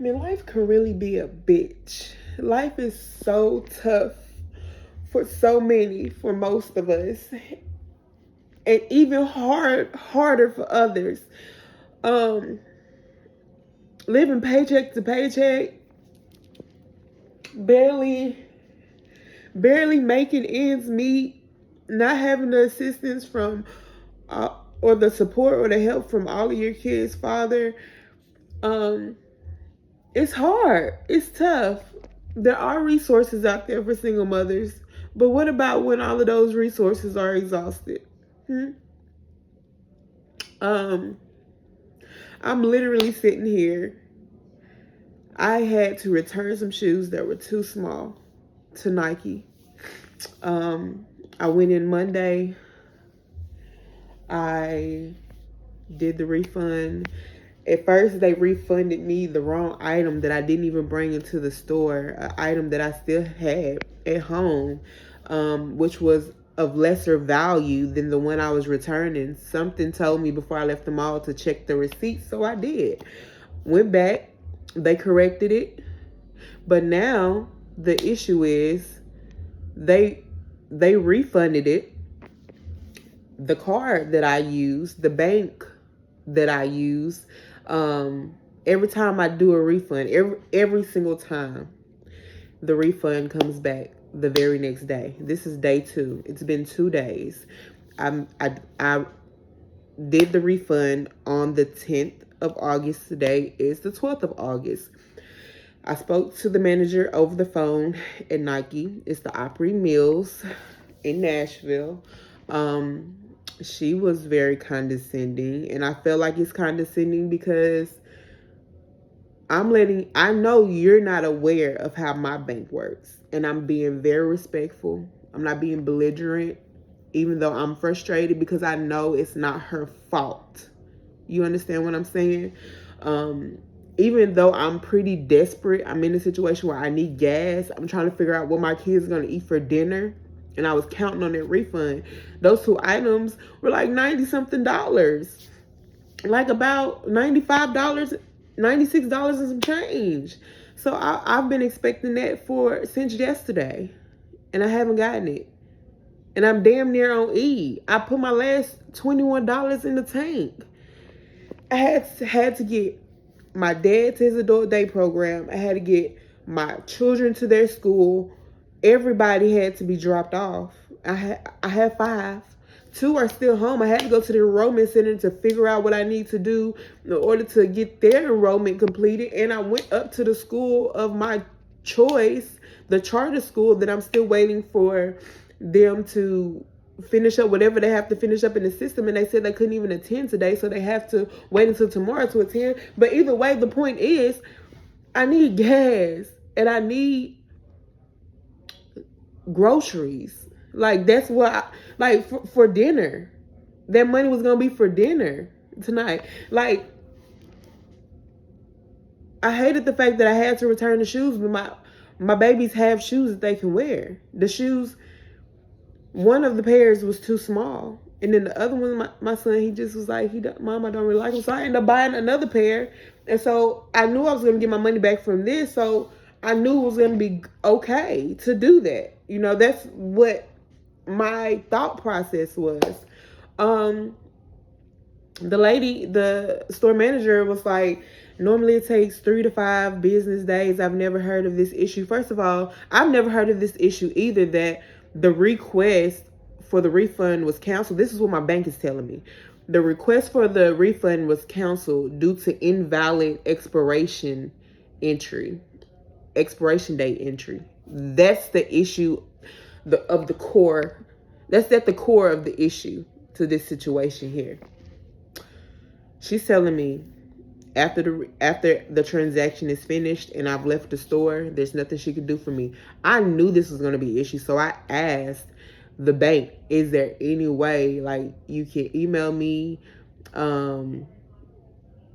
Man, life can really be a bitch. Life is so tough for so many, for most of us, and even harder for others. Um, Living paycheck to paycheck, barely, barely making ends meet, not having the assistance from, or the support or the help from all of your kids' father. Um, it's hard. It's tough. There are resources out there for single mothers, but what about when all of those resources are exhausted? Hmm? Um, I'm literally sitting here. I had to return some shoes that were too small to Nike. Um, I went in Monday. I did the refund. At first, they refunded me the wrong item that I didn't even bring into the store, an item that I still had at home, which was of lesser value than the one I was returning. Something told me before I left the mall to check the receipt, so I did. Went back, they corrected it, but now the issue is they they refunded it. The card that I use, the bank that I use, every time I do a refund, every single time, the refund comes back the very next day. This is day 2. It's been 2 days. I did the refund on the 10th of August. Today is the 12th of August. I spoke to the manager over the phone at Nike. It's the Opry Mills in Nashville. She was very condescending, and I feel like it's condescending because I know you're not aware of how my bank works, and I'm being very respectful. I'm not being belligerent, even though I'm frustrated because I know it's not her fault. You understand what I'm saying? Even though I'm pretty desperate, I'm in a situation where I need gas. I'm trying to figure out what my kids are going to eat for dinner. And I was counting on that refund. Those 2 items were like 90 something dollars. Like about $95, $96 and some change. So I've been expecting that since yesterday. And I haven't gotten it. And I'm damn near on E. I put my last $21 in the tank. I had to get my dad to his adult day program. I had to get my children to their school. Everybody had to be dropped off. I had 5. 2 are still home. I had to go to the enrollment center to figure out what I need to do in order to get their enrollment completed. And I went up to the school of my choice, the charter school that I'm still waiting for them to finish up whatever they have to finish up in the system, and they said they couldn't even attend today, so they have to wait until tomorrow to attend. But either way, the point is I need gas and I need groceries. Like that's what for dinner. That money was gonna be for dinner tonight. Like, I hated the fact that I had to return the shoes, but my babies have shoes that they can wear. The shoes, one of the pairs was too small. And then the other one, my son, he just was like, Mom, I don't really like them. So I ended up buying another pair. And so I knew I was going to get my money back from this. So I knew it was going to be okay to do that. You know, that's what my thought process was. The store manager was like, normally it takes 3 to 5 business days. I've never heard of this issue. First of all, I've never heard of this issue either, that the request for the refund was canceled. This is what my bank is telling me. The request for the refund was canceled due to invalid expiration date entry. That's the issue of the core. That's at the core of the issue to this situation here. She's telling me after the transaction is finished and I've left the store, there's nothing she could do for me. I knew this was going to be an issue, so I asked the bank, is there any way like you can email me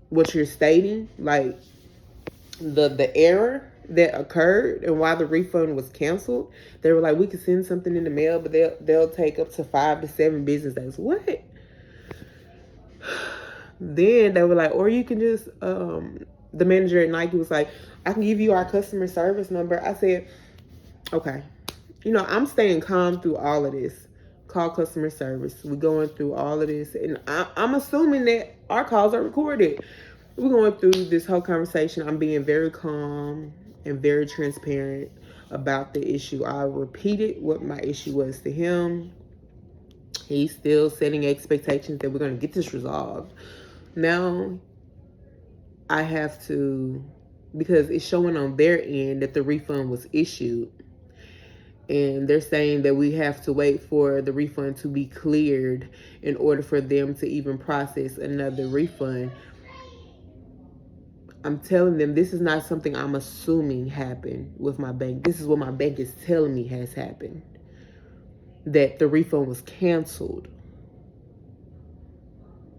what you're stating, like the error that occurred and why the refund was canceled? They were like, we could send something in the mail, but they'll take up to 5 to 7 business days. What? Then they were like, or you can just the manager at Nike was like, I can give you our customer service number. I said, okay. You know, I'm staying calm through all of this. Call customer service. We're going through all of this. And I'm assuming that our calls are recorded. We're going through this whole conversation. I'm being very calm and very transparent about the issue. I repeated what my issue was to him. He's still setting expectations that we're going to get this resolved. Now, I have to, because it's showing on their end that the refund was issued. And they're saying that we have to wait for the refund to be cleared in order for them to even process another refund. I'm telling them this is not something I'm assuming happened with my bank. This is what my bank is telling me has happened. That the refund was canceled.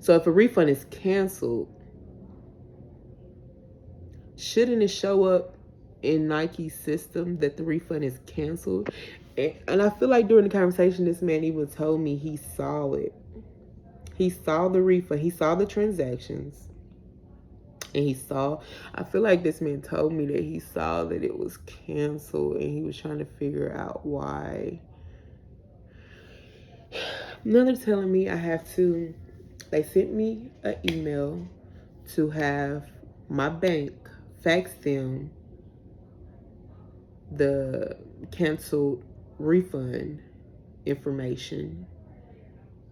So if a refund is canceled, shouldn't it show up in Nike's system that the refund is canceled? And I feel like during the conversation, this man even told me he saw it. He saw the refund. He saw the transactions. And I feel like this man told me that he saw that it was canceled and he was trying to figure out why. Now they're telling me they sent me an email to have my bank fax them the canceled refund information.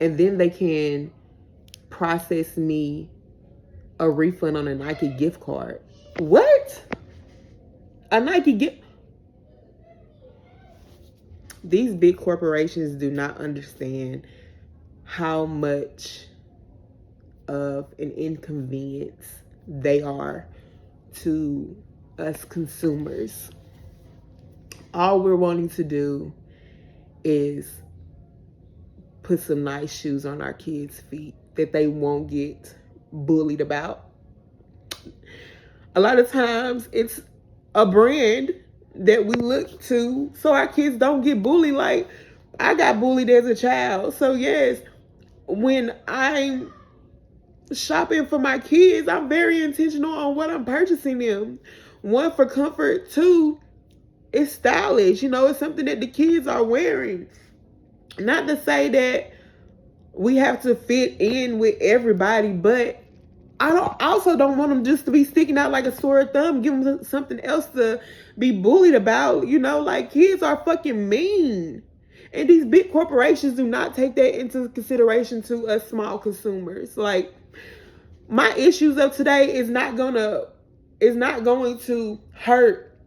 And then they can process me a refund on a Nike gift card. What? A Nike gift? These big corporations do not understand how much of an inconvenience they are to us consumers. All we're wanting to do is put some nice shoes on our kids' feet that they won't get bullied about. A lot of times it's a brand that we look to so our kids don't get bullied. Like, I got bullied as a child. So yes, when I'm shopping for my kids, I'm very intentional on what I'm purchasing them. One, for comfort. Two, it's stylish. You know, it's something that the kids are wearing. Not to say that we have to fit in with everybody, but I also don't want them just to be sticking out like a sore thumb, give them something else to be bullied about. You know, like, kids are fucking mean. And these big corporations do not take that into consideration to us small consumers. Like, my issues of today is not going to hurt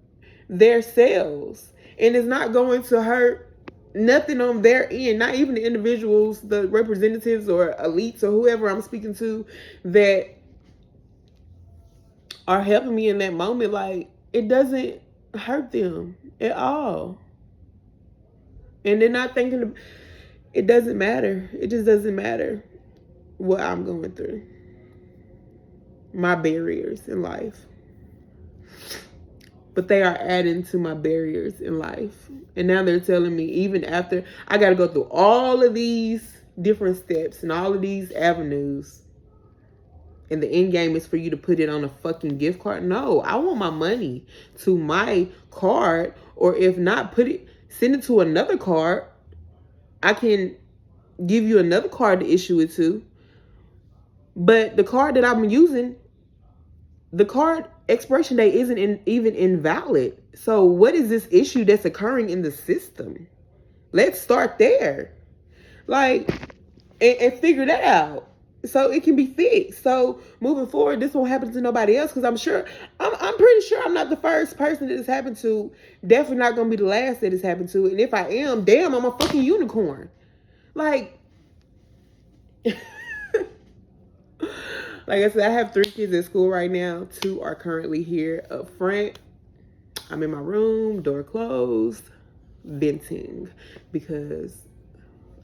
their sales. And it's not going to hurt nothing on their end, not even the individuals, the representatives or elites or whoever I'm speaking to that are helping me in that moment. Like, it doesn't hurt them at all. And they're not thinking, it doesn't matter. It just doesn't matter what I'm going through. My barriers in life. But they are adding to my barriers in life. And now they're telling me, even after I got to go through all of these different steps and all of these avenues, and the end game is for you to put it on a fucking gift card. No, I want my money to my card, or if not, send it to another card. I can give you another card to issue it to. But the card that I'm using, the card expiration date isn't even invalid. So what is this issue that's occurring in the system? Let's start there. Like, and figure that out so it can be fixed. So moving forward, this won't happen to nobody else, because I'm pretty sure I'm not the first person that this happened to. Definitely not going to be the last that it's happened to. And if I am, damn, I'm a fucking unicorn. Like, like I said, I have 3 kids at school right now. 2 are currently here up front. I'm in my room, door closed, venting, because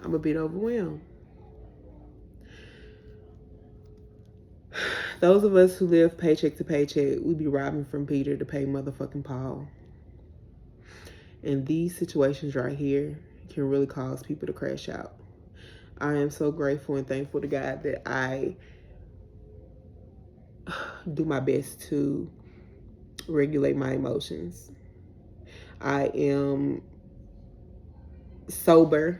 I'm a bit overwhelmed. Those of us who live paycheck to paycheck, we be robbing from Peter to pay motherfucking Paul. And these situations right here can really cause people to crash out. I am so grateful and thankful to God that do my best to regulate my emotions. I am sober.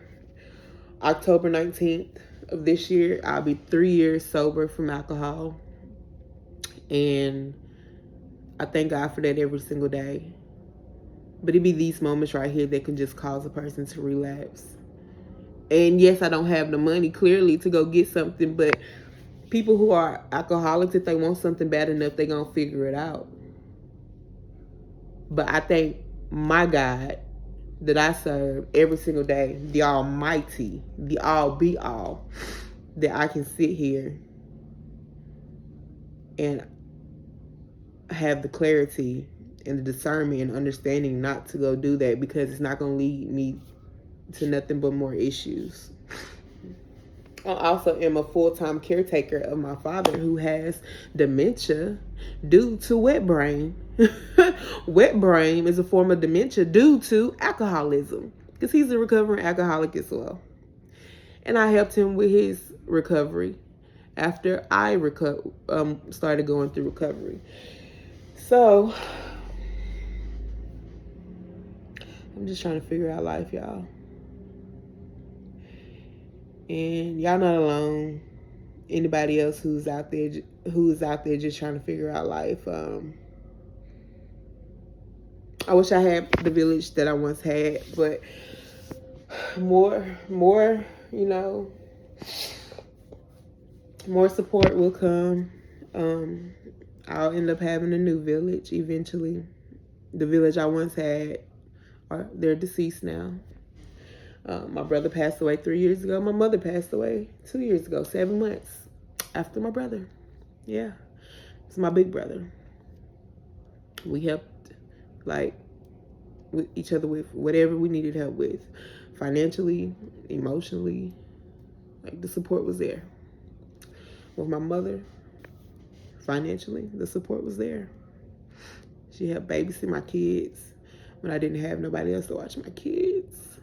October 19th of this year, I'll be 3 years sober from alcohol. And I thank God for that every single day. But it be these moments right here that can just cause a person to relapse. And yes, I don't have the money clearly to go get something, but people who are alcoholics, if they want something bad enough, they're going to figure it out. But I thank my God that I serve every single day, the Almighty, the All-Be-All, that I can sit here and have the clarity and the discernment and understanding not to go do that, because it's not going to lead me to nothing but more issues. I also am a full-time caretaker of my father, who has dementia due to wet brain. Wet brain is a form of dementia due to alcoholism, because he's a recovering alcoholic as well. And I helped him with his recovery after I started going through recovery. So I'm just trying to figure out life, y'all. And y'all not alone. Anybody else who's out there just trying to figure out life. I wish I had the village that I once had, but more, more support will come. I'll end up having a new village eventually. The village I once had, they're deceased now. My brother passed away 3 years ago. My mother passed away 2 years ago, 7 months after my brother. Yeah, it's my big brother. We helped with each other with whatever we needed help with, financially, emotionally. The support was there. With my mother, financially, the support was there. She helped babysit my kids when I didn't have nobody else to watch my kids.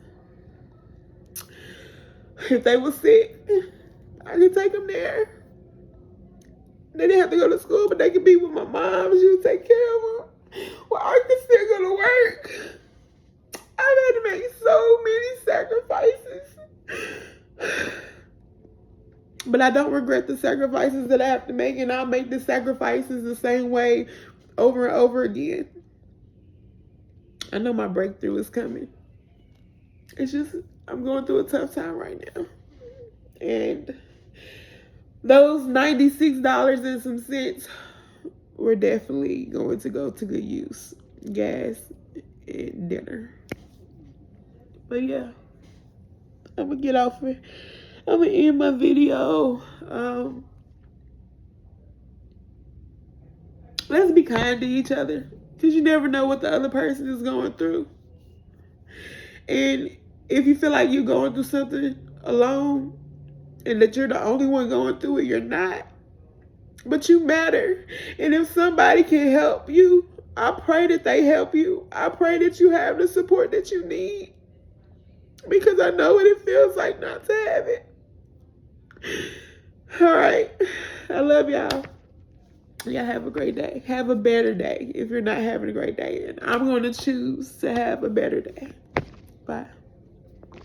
If they were sick, I could take them there. They didn't have to go to school, but they could be with my mom. She would take care of them. Well, I could still go to work. I've had to make so many sacrifices. But I don't regret the sacrifices that I have to make, and I'll make the sacrifices the same way over and over again. I know my breakthrough is coming. It's just, I'm going through a tough time right now. And those $96 and some cents were definitely going to go to good use. Gas and dinner. But yeah, I'm going to get off it. I'm going to end my video. Let's be kind to each other, because you never know what the other person is going through. And if you feel like you're going through something alone and that you're the only one going through it, you're not. But you matter. And if somebody can help you, I pray that they help you. I pray that you have the support that you need, because I know what it feels like not to have it. All right. I love y'all. Y'all have a great day. Have a better day if you're not having a great day. And I'm going to choose to have a better day. Bye.